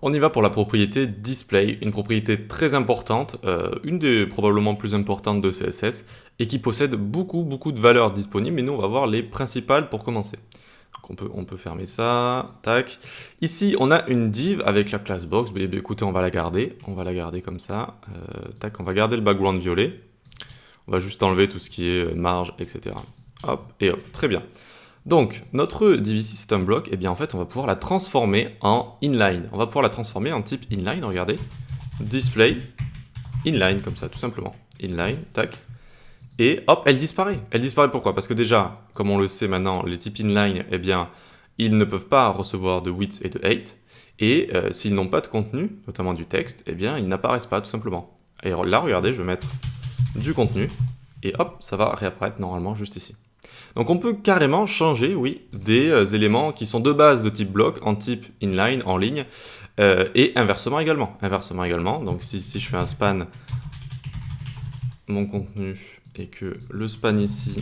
On y va pour la propriété display, une propriété très importante, une des probablement plus importantes de CSS, et qui possède beaucoup de valeurs disponibles, mais nous on va voir les principales pour commencer. Donc on peut fermer ça, tac. Ici on a une div avec la classe box, écoutez on va la garder comme ça, tac, on va garder le background violet, on va juste enlever tout ce qui est marge, etc. Hop, et hop, très bien. Donc, notre div ici, c'est un bloc, et bien en fait, on va pouvoir la transformer en inline. On va pouvoir la transformer en type inline, regardez. Display, inline, comme ça, tout simplement. Inline, tac. Et hop, elle disparaît. Elle disparaît pourquoi? Parce que déjà, comme on le sait maintenant, les types inline, eh bien, ils ne peuvent pas recevoir de width et de height. Et s'ils n'ont pas de contenu, notamment du texte, eh bien, ils n'apparaissent pas, tout simplement. Et là, regardez, je vais mettre du contenu, et hop, ça va réapparaître normalement juste ici. Donc on peut carrément changer, oui, des éléments qui sont de base de type bloc en type inline, en ligne, et inversement également. Donc si je fais un span mon contenu et que le span ici,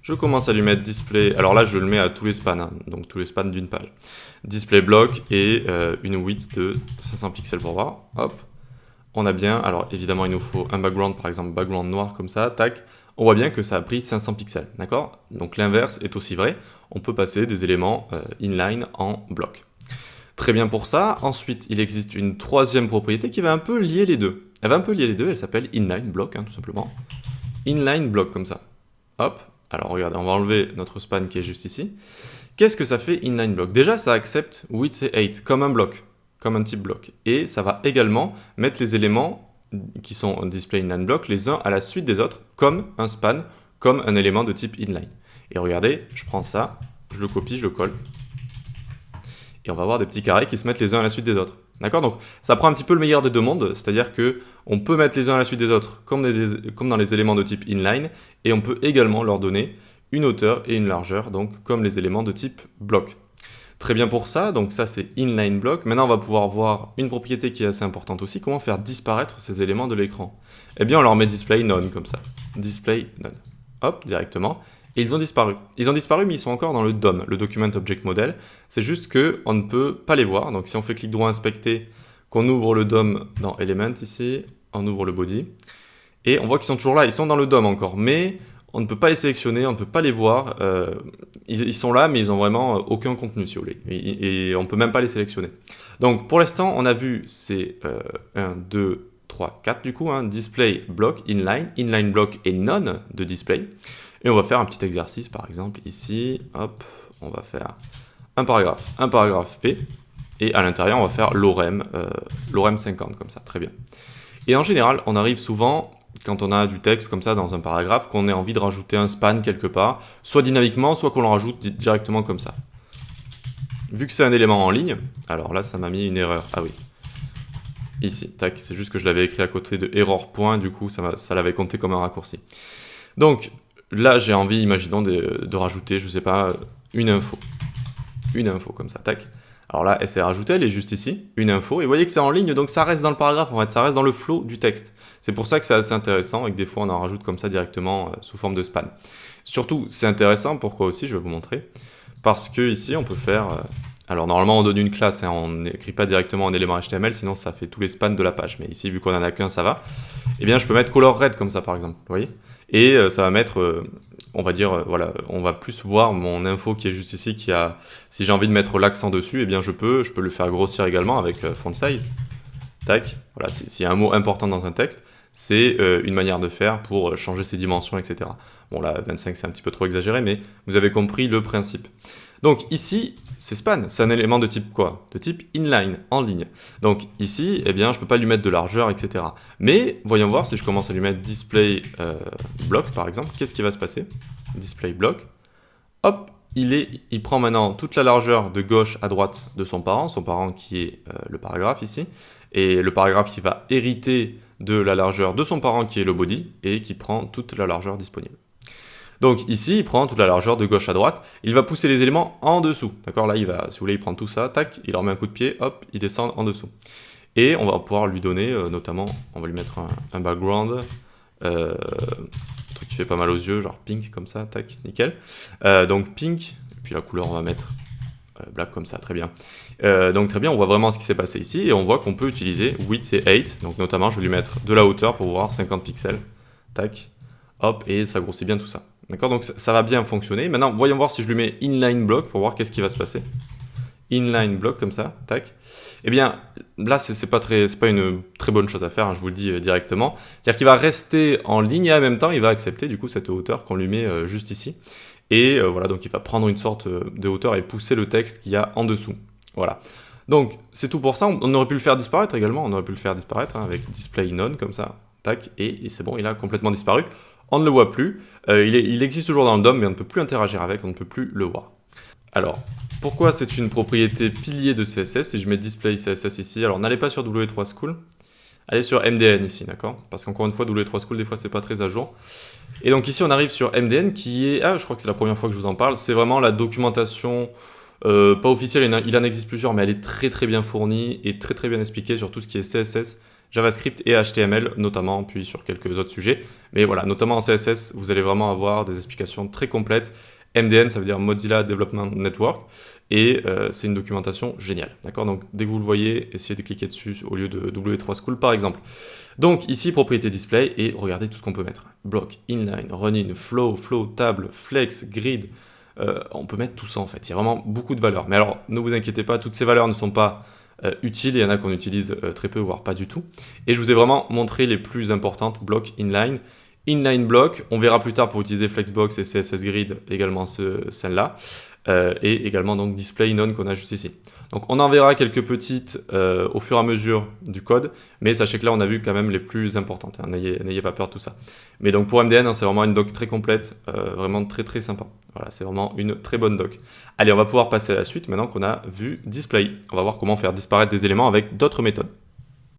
je commence à lui mettre display, alors là je le mets à tous les spans, hein, donc tous les spans d'une page. Display bloc et une width de 500 pixels pour voir, hop. On a bien, alors évidemment il nous faut un background, par exemple background noir comme ça, tac. On voit bien que ça a pris 500 pixels, d'accord? Donc l'inverse est aussi vrai, on peut passer des éléments inline en bloc. Très bien pour ça. Ensuite, il existe une troisième propriété qui va un peu lier les deux. Elle s'appelle inline block, hein, tout simplement. Inline block, comme ça. Hop, alors regardez, on va enlever notre span qui est juste ici. Qu'est-ce que ça fait inline block? Déjà, ça accepte width et height comme un bloc, comme un type bloc. Et ça va également mettre les éléments qui sont display inline block les uns à la suite des autres, comme un span, comme un élément de type inline. Et regardez, je prends ça, je le copie, je le colle, et on va avoir des petits carrés qui se mettent les uns à la suite des autres. D'accord? Donc ça prend un petit peu le meilleur des deux mondes, c'est-à-dire que on peut mettre les uns à la suite des autres comme dans les éléments de type inline, et on peut également leur donner une hauteur et une largeur, donc comme les éléments de type bloc. Très bien pour ça, donc ça c'est inline block. Maintenant on va pouvoir voir une propriété qui est assez importante aussi, comment faire disparaître ces éléments de l'écran. Eh bien on leur met display none comme ça, display none, hop, directement, et ils ont disparu. Ils ont disparu mais ils sont encore dans le DOM, le Document Object Model, c'est juste qu'on ne peut pas les voir, donc si on fait clic droit inspecter, qu'on ouvre le DOM dans Element ici, on ouvre le body, et on voit qu'ils sont toujours là, ils sont dans le DOM encore, mais on ne peut pas les sélectionner, on ne peut pas les voir, ils sont là mais ils n'ont vraiment aucun contenu si vous voulez, et on ne peut même pas les sélectionner. Donc pour l'instant on a vu ces 1, 2, 3, 4 du coup, hein, display, block, inline block et none de display, et on va faire un petit exercice par exemple ici, hop, on va faire un paragraphe P, et à l'intérieur on va faire lorem 50 comme ça, très bien. Et en général on arrive souvent, quand on a du texte comme ça dans un paragraphe, qu'on ait envie de rajouter un span quelque part, soit dynamiquement, soit qu'on le rajoute directement comme ça. Vu que c'est un élément en ligne, alors là ça m'a mis une erreur, ah oui, ici, tac, c'est juste que je l'avais écrit à côté de error point, du coup ça l'avait compté comme un raccourci. Donc là j'ai envie, imaginons, de rajouter, je sais pas, une info comme ça, tac. Alors là, elle s'est rajoutée, elle est juste ici, une info, et vous voyez que c'est en ligne, donc ça reste dans le paragraphe, en fait, ça reste dans le flow du texte. C'est pour ça que c'est assez intéressant, et que des fois on en rajoute comme ça directement sous forme de span. Surtout, c'est intéressant, pourquoi aussi, je vais vous montrer, parce que ici on peut faire... alors normalement on donne une classe, hein, on n'écrit pas directement un élément HTML, sinon ça fait tous les spans de la page, mais ici vu qu'on en a qu'un, ça va. Eh bien je peux mettre color red comme ça par exemple, vous voyez, et ça va mettre... on va dire, voilà, on va plus voir mon info qui est juste ici, qui a, si j'ai envie de mettre l'accent dessus, eh bien je peux le faire grossir également avec font size. Tac, voilà, s'il y a un mot important dans un texte, c'est une manière de faire pour changer ses dimensions, etc. Bon là, 25 c'est un petit peu trop exagéré, mais vous avez compris le principe. Donc ici, c'est span, c'est un élément de type quoi? De type inline, en ligne. Donc ici, eh bien, je ne peux pas lui mettre de largeur, etc. Mais voyons voir si je commence à lui mettre display block, par exemple, qu'est-ce qui va se passer? Display block, hop, il prend maintenant toute la largeur de gauche à droite de son parent qui est le paragraphe ici, et le paragraphe qui va hériter de la largeur de son parent qui est le body, et qui prend toute la largeur disponible. Donc ici, il prend toute la largeur de gauche à droite, il va pousser les éléments en dessous, d'accord? Là, il va, si vous voulez, il prend tout ça, tac, il leur met un coup de pied, hop, il descend en dessous. Et on va pouvoir lui donner, notamment, on va lui mettre un background, un truc qui fait pas mal aux yeux, genre pink, comme ça, tac, nickel. Donc pink, et puis la couleur, on va mettre black comme ça, très bien. Donc très bien, on voit vraiment ce qui s'est passé ici, et on voit qu'on peut utiliser width et height, donc notamment je vais lui mettre de la hauteur pour voir 50 pixels, tac, hop, et ça grossit bien tout ça. D'accord, donc ça va bien fonctionner. Maintenant, voyons voir si je lui mets inline block pour voir qu'est-ce qui va se passer. Inline block comme ça, tac. Eh bien, là, c'est pas une très bonne chose à faire, hein, je vous le dis directement. C'est-à-dire qu'il va rester en ligne et en même temps, il va accepter du coup cette hauteur qu'on lui met juste ici. Et voilà, donc il va prendre une sorte de hauteur et pousser le texte qu'il y a en dessous. Voilà. Donc, c'est tout pour ça. On aurait pu le faire disparaître également. On aurait pu le faire disparaître hein, avec display none comme ça, tac, et c'est bon, il a complètement disparu. On ne le voit plus. Il existe toujours dans le DOM, mais on ne peut plus interagir avec, on ne peut plus le voir. Alors, pourquoi c'est une propriété pilier de CSS? Si je mets display CSS ici, alors n'allez pas sur W3 School, allez sur MDN ici, d'accord? Parce qu'encore une fois, W3 School, des fois, c'est pas très à jour. Et donc ici, on arrive sur MDN qui est... Ah, je crois que c'est la première fois que je vous en parle. C'est vraiment la documentation, pas officielle, il en existe plusieurs, mais elle est très très bien fournie et très très bien expliquée sur tout ce qui est CSS, JavaScript et HTML, notamment, puis sur quelques autres sujets. Mais voilà, notamment en CSS, vous allez vraiment avoir des explications très complètes. MDN, ça veut dire Mozilla Development Network, et c'est une documentation géniale, d'accord? Donc dès que vous le voyez, essayez de cliquer dessus au lieu de W3 School par exemple. Donc ici, propriété display, et regardez tout ce qu'on peut mettre. Block, inline, running, flow, table, flex, grid, on peut mettre tout ça en fait, il y a vraiment beaucoup de valeurs. Mais alors, ne vous inquiétez pas, toutes ces valeurs ne sont pas utiles, il y en a qu'on utilise très peu, voire pas du tout. Et je vous ai vraiment montré les plus importantes, block, inline, inline block, on verra plus tard pour utiliser Flexbox et CSS Grid également celle-là, et également donc display none qu'on a juste ici. Donc on en verra quelques petites au fur et à mesure du code, mais sachez que là on a vu quand même les plus importantes, hein, n'ayez pas peur de tout ça. Mais donc pour MDN, hein, c'est vraiment une doc très complète, vraiment très très sympa. Voilà, c'est vraiment une très bonne doc. Allez, on va pouvoir passer à la suite maintenant qu'on a vu display. On va voir comment faire disparaître des éléments avec d'autres méthodes.